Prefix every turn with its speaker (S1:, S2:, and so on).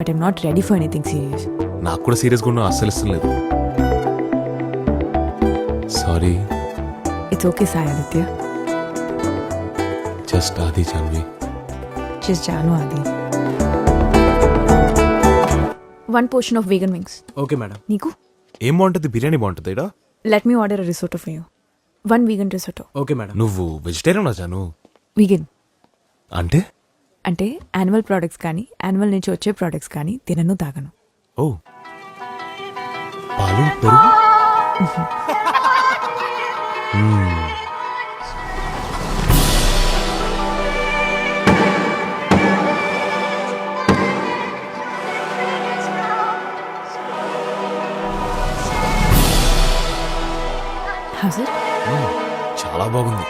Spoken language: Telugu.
S1: But I'm not ready for anything serious.
S2: నాకు కూడా సీరియస్గా ఉన్నా అస్సలు ఇష్టం లేదు. Sorry.
S1: It's okay Sai Aditya.
S2: Just ఆది జాన్వి.
S1: జస్ట్ జాను ఆది. 1 portion of vegan wings.
S3: Okay madam.
S1: నీకు?
S2: ఏం బాగుంటుంది? బిర్యానీ బాగుంటుంది ఇడా.
S1: Let me order a risotto for you. 1 vegan risotto.
S3: Okay madam.
S2: నువ్వు వెజిటేరియన్ జాను?
S1: Vegan.
S2: అంటే
S1: అంటే యానిమల్ ప్రోడక్ట్స్ కానీ యానిమల్ నుంచి వచ్చే ప్రోడక్ట్స్ కానీ తినను తాగను.
S2: ఓ పాలు పెరుగు.
S1: How's it?
S2: చాలా బాగుంది.